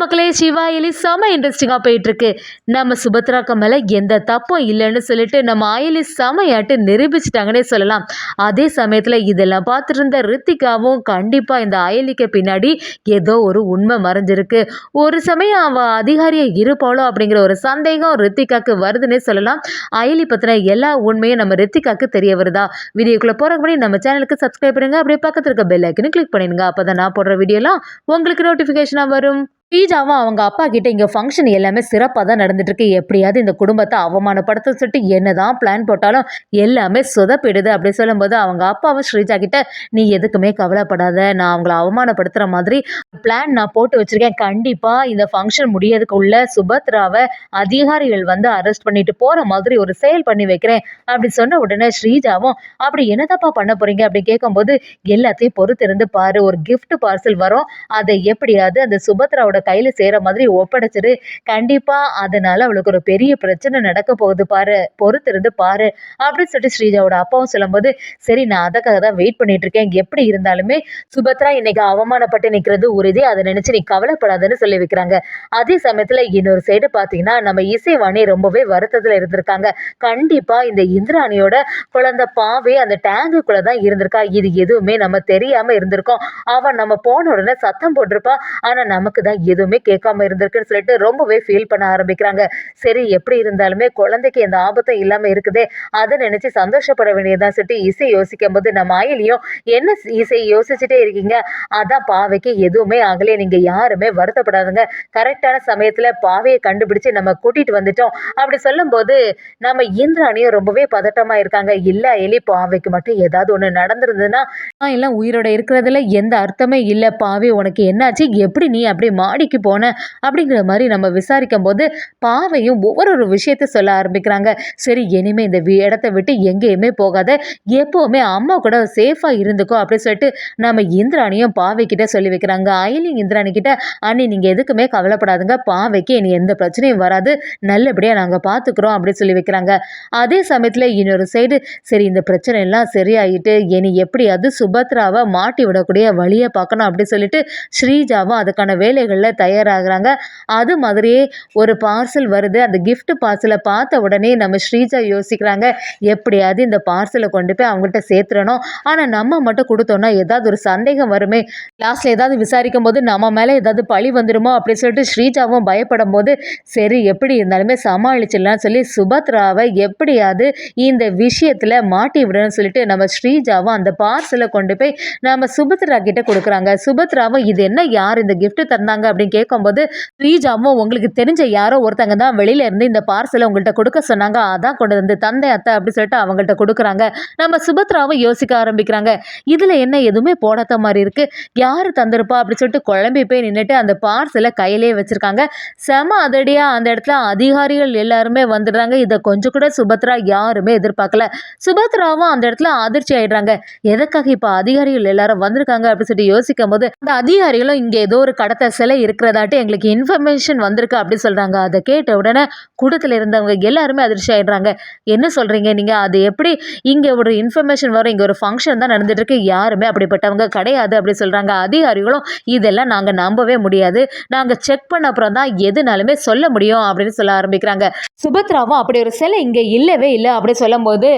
மக்களே, சிவா எலி செம இன்ட்ரெஸ்டிங்காக போயிட்டுருக்கு. நம்ம சுபத்ராக்கு மேலே எந்த தப்பும் இல்லைன்னு சொல்லிட்டு நம்ம ஆயிலி செமையாட்டு நிரூபிச்சிட்டாங்கன்னே சொல்லலாம். அதே சமயத்தில் இதெல்லாம் பார்த்துட்டு இருந்த ரித்திகாவும் கண்டிப்பாக இந்த ஆயிலிக்கு பின்னாடி ஏதோ ஒரு உண்மை மறைஞ்சிருக்கு. ஒரு சமயம் அவள் அதிகாரியாக இருப்பாளோ அப்படிங்கிற ஒரு சந்தேகம் ரித்திகாக்கு வருதுன்னே சொல்லலாம். ஆயிலி பற்றின எல்லா உண்மையும் நம்ம ரித்திகாக்கு தெரிய வருதா? வீடியோக்குள்ளே போகிறக்கு முன்னாடி நம்ம சேனலுக்கு சப்ஸ்கிரைப் பண்ணுங்க. அப்படியே பக்கத்தில் இருக்க பெல் ஐக்கனை கிளிக் பண்ணிடுங்க. அப்போ தான் நான் போடுற வீடியோலாம் உங்களுக்கு நோட்டிஃபிகேஷனாக வரும். ஸ்ரீஜாவும் அவங்க அப்பா கிட்ட இங்கே ஃபங்க்ஷன் எல்லாமே சிறப்பாக தான் நடந்துட்டு இருக்கு. எப்படியாவது இந்த குடும்பத்தை அவமானப்படுத்த சொல்லிட்டு என்னதான் பிளான் போட்டாலும் எல்லாமே சொதப்பிடுது அப்படி சொல்லும்போது அவங்க அப்பாவும் ஸ்ரீஜா கிட்ட, நீ எதுக்குமே கவலைப்படாத, நான் அவங்கள அவமானப்படுத்துகிற மாதிரி பிளான் நான் போட்டு வச்சிருக்கேன். கண்டிப்பாக இந்த ஃபங்க்ஷன் முடியறதுக்குள்ள சுபத்ராவை அதிகாரிகள் வந்து அரெஸ்ட் பண்ணிட்டு போகிற மாதிரி ஒரு செயல் பண்ணி வைக்கிறேன் அப்படி சொன்ன உடனே ஸ்ரீஜாவும், அப்படி என்னதாப்பா பண்ண போறீங்க அப்படி கேட்கும்போது, எல்லாத்தையும் பொறுத்திருந்து பாரு, ஒரு கிஃப்ட் பார்சல் வரும், அதை எப்படியாவது அந்த சுபத்ராவோட கையில சேர மாதிரி ஒப்படைச்சிரு, கண்டிப்பா அதனால அவளுக்கு ஒரு பெரிய பிரச்சனை நடக்க போகுது பாரு, பொறுத்திருந்து பாரு அப்படின்னு சொல்லிட்டு ஸ்ரீஜாவோட அப்பாவும் சொல்லும்போது, சரி நான் அதுக்காக தான் வெயிட் பண்ணிட்டு இருக்கேன், எப்படி இருந்தாலுமே சுபத்ரா இன்னைக்கு அவமானப்பட்டு நிக்கிறது உறுதி, அதை நினைச்சு நீ கவலைப்படாதுன்னு சொல்லி வைக்கிறாங்க. அதே சமயத்துல இன்னொரு சைடு பாத்தீங்கன்னா நம்ம இசைவாணி ரொம்பவே வருத்தத்துல இருந்திருக்காங்க. கண்டிப்பா இந்த இந்திராணியோட குழந்தை பாவே அந்த டேங்குக்குள்ள தான் இருந்திருக்கா, இது எதுவுமே நம்ம தெரியாம இருந்திருக்கோம், அவன் நம்ம போன உடனே சத்தம் போட்டிருப்பா, ஆனா நமக்கு தான் எதுவுமே கேட்காம இருந்திருக்குன்னு சொல்லிட்டு ரொம்பவே ஃபீல் பண்ண ஆரம்பிக்கிறாங்க. சரி எப்படி இருந்தாலுமே குழந்தைக்கு எந்த ஆபத்தும் இல்லாம இருக்குதே, அதை நினைச்சு சந்தோஷப்பட வேண்டியதான் சொல்லிட்டு இசை யோசிக்கும் போது நம்ம ஆயிலியும், என்ன இசை யோசிச்சுட்டே இருக்கீங்க, அதான் பாவைக்கு எதுவுமே ஆகலையே, நீங்க யாருமே வருத்தப்படாதுங்க, கரெக்டான சமயத்துல பாவையை கண்டுபிடிச்சு நம்ம கூட்டிட்டு வந்துட்டோம் அப்படி சொல்லும் போது நம்ம இந்திராணியும் ரொம்பவே பதட்டமா இருக்காங்க. இல்ல எலி, பாவைக்கு மட்டும் ஏதாவது ஒண்ணு நடந்திருந்ததுன்னா நான் எல்லாம் உயிரோட இருக்கிறதுல எந்த அர்த்தமே இல்ல, பாவை உனக்கு என்னாச்சு, எப்படி நீ அப்படி மாடிக்கு போன அப்படிங்கிற மாதிரி நம்ம விசாரிக்கும் போது பாவையும் ஒவ்வொரு விஷயத்த சொல்ல ஆரம்பிக்கிறாங்க. சரி இனிமே இந்த இடத்த விட்டு எங்கேயுமே போகாத, எப்பவுமே அம்மா கூட சேஃபா இருந்துக்கோ அப்படின்னு சொல்லிட்டு நம்ம இந்திராணியும் பாவை கிட்ட சொல்லி வைக்கிறாங்க. அயலி இந்திராணி கிட்ட, அண்ணி நீங்க எதுக்குமே கவலைப்படாதுங்க, பாவைக்கு இனி எந்த பிரச்சனையும் வராது, நல்லபடியா நாங்க பாத்துக்கிறோம் அப்படின்னு சொல்லி வைக்கிறாங்க. அதே சமயத்துல இன்னொரு சைடு, சரி இந்த பிரச்சனை எல்லாம் சரியாயிட்டு இனி எப்படியாவது சுபத்ராவை மாட்டி விடக்கூடிய வழியை பார்க்கணும் அப்படின்னு சொல்லிட்டு ஸ்ரீஜாவும் அதுக்கான வேலைகள்ல தயாராகிறாங்க. அது மாதிரியே ஒரு பார்சல் வருது. அந்த கிஃப்ட் பார்சலை பார்த்த உடனே நம்ம ஸ்ரீஜா யோசிக்கிறாங்க, எப்படியாவது இந்த பார்சலை கொண்டு போய் அவங்கள்ட்ட சேர்த்துடணும், ஆனா நம்ம மட்டும் கொடுத்தோம்னா ஏதாவது ஒரு சந்தேகம் வருமே, லாஸ்ட்ல ஏதாவது விசாரிக்கும் போது நம்ம மேல ஏதாவது பழி வந்துருமோ அப்படின்னு சொல்லிட்டு ஸ்ரீஜாவும் பயப்படும் போது, சரி எப்படி இருந்தாலுமே சமாளிச்சிடலாம்னு சொல்லி சுபத்ராவை எப்படியாவது இந்த விஷயத்துல மாட்டி விடணும்னு சொல்லிட்டு நம்ம ஸ்ரீஜாவும் அந்த பார்சலை கொண்டு போய் நம்ம சுபத்ரா கிட்ட கொடுக்குறாங்க. சுபத்ராவும், இது என்ன, யார் இந்த கிஃப்ட் தந்தாங்க அப்படின்னு கேட்கும்போது ஸ்ரீஜாவும், உங்களுக்கு தெரிஞ்ச யாரோ ஒருத்தங்க தான் வெளியில இருந்து இந்த பார்சலை உங்கள்கிட்ட கொடுக்க சொன்னாங்க, அதான் கொண்டு வந்து தந்தை அத்தை அப்படி சொல்லிட்டு அவங்கள்ட்ட கொடுக்குறாங்க. நம்ம சுபத்ராவும் யோசிக்க ஆரம்பிக்கிறாங்க, இதுல என்ன எதுவுமே போடாத மாதிரி இருக்கு, யாரு தந்திருப்பா அப்படி சொல்லிட்டு குழம்பி போய் நின்றுட்டு அந்த பார்சலை கையிலே வச்சிருக்காங்க. செம அதடியா அந்த இடத்துல அதிகாரிகள் எல்லாருமே வந்துடுறாங்க. இதை கொஞ்சம் கூட சுபத்ரா யாருமே எதிர்பார்க்கல. சுபத்ராவும் அந்த இடத்துல அதிர்ச்சி ஆயிடுறாங்க. எதற்காக இப்ப அதிகாரிகள் எல்லாரும் வந்திருக்காங்க அப்படின்னு சொல்லிட்டு யோசிக்கும் போது அந்த அதிகாரிகளும் இங்க ஏதோ ஒரு கடத்த சிலை இருக்கிறதாட்டு எங்களுக்கு இன்ஃபர்மேஷன் வந்திருக்கு அப்படி சொல்றாங்க. அதை கேட்ட உடனே கூட்டத்தில் இருந்தவங்க எல்லாருமே அதிர்ச்சி ஆயிடுறாங்க. என்ன சொல்றீங்க நீங்க, அது எப்படி இங்க ஒரு இன்ஃபர்மேஷன் வரும், இங்க ஒரு ஃபங்க்ஷன் தான் நடந்துட்டு இருக்கு, யாருமே அப்படிப்பட்டவங்க கிடையாது அப்படி சொல்றாங்க. அதிகாரிகளும், இதெல்லாம் நாங்க நம்பவே முடியாது, நாங்க செக் பண்ண அப்புறம் தான் எதுனாலுமே சொல்ல முடியும் அப்படின்னு சொல்ல ஆரம்பிக்கிறாங்க. சுபத்ராவும், அப்படி ஒரு சிலை இங்க இல்லவே இல்லை அப்படி சொல்லும் போது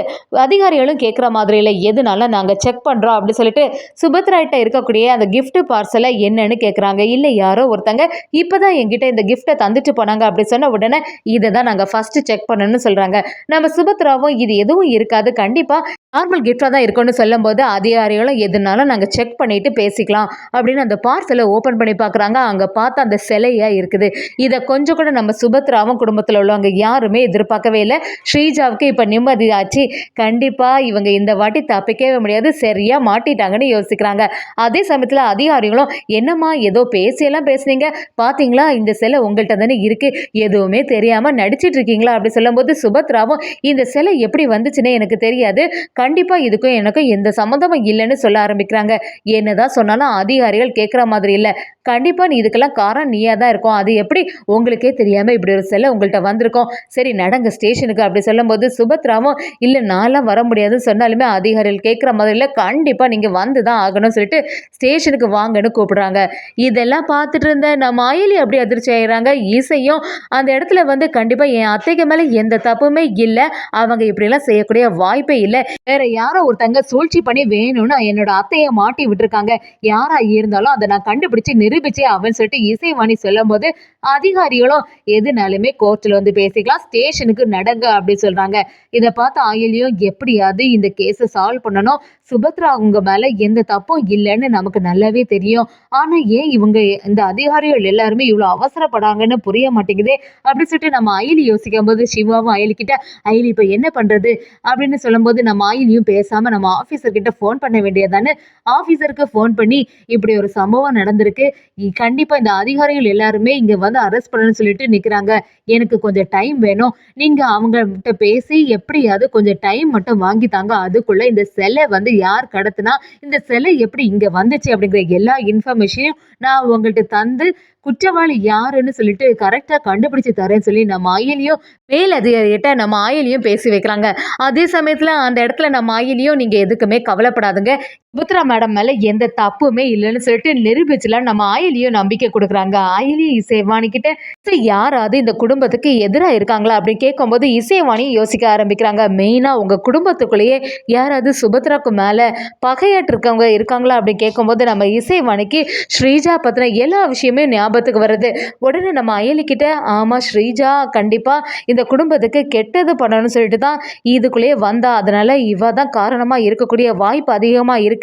அதிகாரிகளும் கேட்குற மாதிரி இல்லை, எதுனால நாங்க செக் பண்றோம் அப்படி சொல்லிட்டு சுபத்ராட்ட இருக்கக்கூடிய அந்த கிஃப்ட் பார்சலை என்னன்னு கேட்குறாங்க. இல்லை யாரோ ஒருத்தங்க இப்போதான் என்கிட்ட இந்த கிஃப்ட்டை தந்துட்டு போனாங்க அப்படி சொன்ன உடனே இதை தான் நாங்கள் ஃபர்ஸ்ட் செக் பண்ணணும்னு சொல்கிறாங்க. நம்ம சுபத்ராவும், இது எதுவும் இருக்காது, கண்டிப்பாக நார்மல் கிஃப்டாக தான் இருக்கும்னு சொல்லும் போது அதிகாரிகளும், எதுனாலும் நாங்கள் செக் பண்ணிட்டு பேசிக்கலாம் அப்படின்னு அந்த பார்சலை ஓப்பன் பண்ணி பார்க்குறாங்க. அங்கே பார்த்தா அந்த சிலையாக இருக்குது. இதை கொஞ்சம் கூட நம்ம சுபத்ராவும் குடும்பத்தில் உள்ளவங்க யாருமே எதிர்பார்க்கவே இல்லை. ஸ்ரீஜாவுக்கு இப்போ நிம்மதி ஆச்சு, கண்டிப்பாக இவங்க இந்த வாட்டி தப்பிக்கவே முடியாது, சரியாக மாட்டிட்டாங்கன்னு யோசிக்கிறாங்க. அதே சமயத்தில் அதிகாரிகளும், என்னம்மா ஏதோ பேசியெல்லாம் பேசுனீங்க, பார்த்தீங்களா இந்த சிலை உங்கள்கிட்ட தானே இருக்கு, எதுவுமே தெரியாமல் நடிச்சிட்டு இருக்கீங்களா அப்படி சொல்லும்போது சுபத்ராவும், இந்த சிலை எப்படி வந்துச்சுன்னே எனக்கு தெரியாது, கண்டிப்பாக இதுக்கும் எனக்கும் எந்த சம்மந்தமும் இல்லைன்னு சொல்ல ஆரம்பிக்கிறாங்க. என்னதான் சொன்னாலும் அதிகாரிகள் கேட்குற மாதிரி இல்லை, கண்டிப்பாக நீ இதுக்கெல்லாம் காரணம் நீயாக தான் இருக்கும், அது எப்படி உங்களுக்கே தெரியாமல் இப்படி ஒரு சிலை உங்கள்கிட்ட வந்திருக்கோம், சரி நடங்க ஸ்டேஷனுக்கு அப்படி சொல்லும்போது சுபத்ராவும், இல்லை நான்லாம் வர முடியாதுன்னு சொன்னாலுமே அதிகாரிகள் கேட்குற மாதிரி இல்லை, கண்டிப்பாக நீங்கள் வந்து தான் ஆகணும்னு சொல்லிட்டு ஸ்டேஷனுக்கு வாங்கன்னு கூப்பிடுறாங்க. இதெல்லாம் பார்த்துட்டு இருந்த நம்ம அயலி அப்படி அதிர்ச்சி ஆயிடுறாங்க. இசையும் அந்த இடத்துல வந்து கண்டிப்பா என் அத்தைக்கு மேல எந்த தப்புமே இல்ல. அவங்க இப்படிலாம் செய்யக்கூடிய வாய்ப்பே இல்ல. வேற யாரோ ஒருத்தங்க சூழ்ச்சி பண்ணி வேணும்னு என்னோட அத்தைய மாட்டி விட்டுருக்காங்க. யாரா இருந்தாலும் அத நான் கண்டுபிடிச்சு நிரூபிச்சே ஆவேன்னு சொல்லிட்டு இசைவாணி சொல்லும்போது, அதிகாரிகளும் எதுனாலுமே கோர்ட்ல வந்து பேசிக்கலாம். ஸ்டேஷனுக்கு நடங்க அப்படி சொல்றாங்க. இத பார்த்த அயலியும் எப்படியாவது இந்த கேஸ சால்வ் பண்ணணும். சுபத்ரா அவங்க மேல எந்த தப்பும் இல்லன்னு நமக்கு நல்லாவே தெரியும். ஆனா ஏன் இவங்க இந்த அதிகாரிகள் எல்லாருமே இவ்வளோ அவசரப்படாங்கன்னு புரிய மாட்டேங்குதே அப்படின்னு சொல்லிட்டு நம்ம அயலி யோசிக்கும்போது சிவாவும் அயலி கிட்ட அயலி இப்ப என்ன பண்றது அப்படின்னு சொல்லும்போது நம்ம அயலியும் பேசாம நம்ம ஆபீசர் கிட்ட ஃபோன் பண்ண வேண்டியதானே. ஆபீசருக்கு ஃபோன் பண்ணி இப்படி ஒரு சம்பவம் நடந்திருக்கு. கண்டிப்பா இந்த அதிகாரிகள் எல்லாருமே இங்க வந்து அரெஸ்ட் பண்ணணும்னு சொல்லிட்டு நிக்கிறாங்க. எனக்கு கொஞ்சம் டைம் வேணும். நீங்க அவங்ககிட்ட பேசி எப்படியாவது கொஞ்சம் டைம் மட்டும் வாங்கி தாங்க. அதுக்குள்ள இந்த சிலை வந்து யார் கடத்துனா, இந்த சிலை எப்படி இங்க வந்துச்சு அப்படிங்கிற எல்லா இன்ஃபர்மேஷனையும் நான் உங்கள்ட்ட தந்து குற்றவாளி யாருன்னு சொல்லிட்டு கரெக்டா கண்டுபிடிச்சு தரேன்னு சொல்லி நம்ம அயலியும் மேலதிகாரிகிட்ட நம்ம ஆயிலியும் பேசி வைக்கிறாங்க. அதே சமயத்துல அந்த இடத்துல நம்ம ஆயிலியும் நீங்க எதுக்குமே கவலைப்படாதுங்க. சுபத்ரா மேடம் மேல எந்த தப்புமே இல்லைன்னு சொல்லிட்டு நிரூபிச்சுலாம் நம்ம ஆயிலியும் நம்பிக்கை கொடுக்குறாங்க. ஆயிலி இசைவாணி கிட்ட யாராவது இந்த குடும்பத்துக்கு எதிராக இருக்காங்களா அப்படின்னு கேட்கும்போது இசைவாணி யோசிக்க ஆரம்பிக்கிறாங்க. மெயினா உங்க குடும்பத்துக்குள்ளேயே யாராவது சுபத்ராக்கு மேல பகையாட்டு இருக்கவங்க இருக்காங்களா அப்படின்னு கேட்கும்போது நம்ம இசைவாணிக்கு ஸ்ரீஜா பத்தின எல்லா விஷயமே ஞாபகத்துக்கு வருது. உடனே நம்ம அயலி கிட்ட ஆமா ஸ்ரீஜா கண்டிப்பா இந்த குடும்பத்துக்கு கெட்டது பண்ணணும்னு சொல்லிட்டு தான் இதுக்குள்ளேயே வந்தா. அதனால இவ தான் காரணமா இருக்கக்கூடிய வாய்ப்பு அதிகமா இருக்கு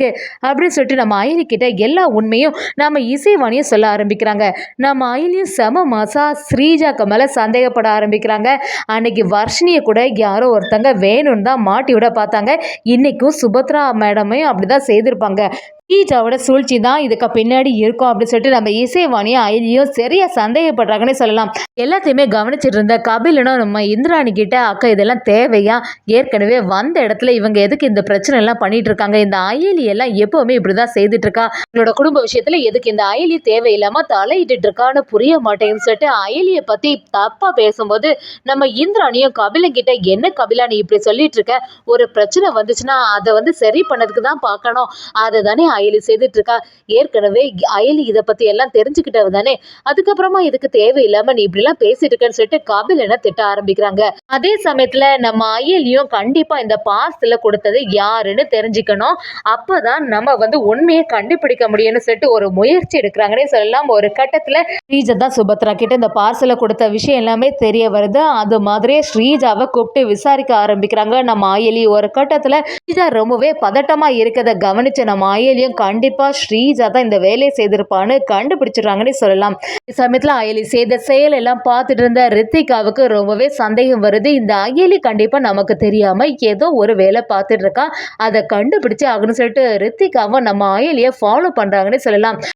அப்படின்னு சொல்லிட்டு நம்ம அயலி கிட்ட எல்லா உண்மையும் நம்ம இசைவாணியும் சொல்ல ஆரம்பிக்கிறாங்க. நம்ம அயலியும் செம மாசா ஸ்ரீஜாக்கு மேல சந்தேகப்பட ஆரம்பிக்கிறாங்க. அன்னைக்கு வர்ஷினியை கூட யாரோ ஒருத்தங்க வேணும்னு தான் மாட்டி விட பார்த்தாங்க. இன்னைக்கும் சுபத்ரா மேடமையும் அப்படிதான் செய்திருப்பாங்க. ஸ்ரீஜாவோட சூழ்ச்சி தான் இதுக்கு பின்னாடி இருக்கும் அப்படின்னு சொல்லிட்டு நம்ம இசைவாணியும் அயலியும் சரியா சந்தேகப்படுறாங்கன்னு சொல்லலாம். எல்லாத்தையுமே கவனிச்சிட்டு இருந்த கபிலனும் நம்ம இந்திராணி கிட்ட அக்கா இதெல்லாம் தேவையா, ஏற்கனவே வந்த இடத்துல இவங்க எதுக்கு இந்த பிரச்சனை எல்லாம் பண்ணிட்டு இருக்காங்க, இந்த அயலி எல்லாம் எப்பவுமே இப்படிதான் செய்துட்டு இருக்கா, இவங்களோட குடும்ப விஷயத்துல எதுக்கு இந்த அயலி தேவையில்லாம தலையிட்டு இருக்கான்னு புரிய மாட்டேங்குன்னு சொல்லிட்டு அயலியை பத்தி தப்பா பேசும்போது நம்ம இந்திராணியும் கபிலன் கிட்ட என்ன கபிலா நீ இப்படி சொல்லிட்டு இருக்க, ஒரு பிரச்சனை வந்துச்சுன்னா அதை வந்து சரி பண்ணதுக்கு தான் பார்க்கணும், அதை தானே அயலி செய்துட்டு இருக்கா, ஏற்கனவே அயலி இதை பத்தி எல்லாம் தெரிஞ்சுக்கிட்டவ தானே, அதுக்கப்புறமா இதுக்கு தேவையில்லாம நீ இப்படி எல்லாம் பேசிட்டு இருக்கன்னு சொல்லிட்டு கபிலனை திட்ட ஆரம்பிக்கிறாங்க. அதே சமயத்துல நம்ம அயலியும் கண்டிப்பா இந்த பார்சல கொடுத்தது யாருன்னு தெரிஞ்சுக்கணும், அப்பதான் நம்ம வந்து உண்மையை கண்டுபிடிக்க முடியும்னு சொல்லிட்டு ஒரு முயற்சி எடுக்கிறாங்கன்னே சொல்லலாம். ஒரு கட்டத்துல ஸ்ரீஜா தான் சுபத்ரா கிட்ட இந்த பார்சலை கொடுத்த விஷயம் எல்லாமே தெரிய வருது. அது மாதிரியே ஸ்ரீஜாவை கூப்பிட்டு விசாரிக்க ஆரம்பிக்கிறாங்க நம்ம அயலி. ஒரு கட்டத்துல ஸ்ரீஜா ரொம்பவே பதட்டமா இருக்கதை கவனிச்ச நம்ம அயலியும் கண்டிப்பா ஸ்ரீஜா தான் இந்த வேலையை செய்திருப்பான்னு கண்டுபிடிச்சிடுறாங்கன்னு சொல்லலாம். சமயத்துல அயலி செய்த செயல் எல்லாம் பார்த்துட்டு இருந்த ரித்திகாவுக்கு ரொம்பவே சந்தேகம் வருது. இந்த அயலி கண்டிப்பா நமக்கு தெரியாம ஏதோ ஒரு வேலை பார்த்துட்டு இருக்கா, அதை கண்டுபிடிச்சு ஆகணும்னு சொல்லிட்டு ரித்திகாவும் நம்ம அயலியை ஃபாலோ பண்றாங்கன்னு சொல்லலாம்.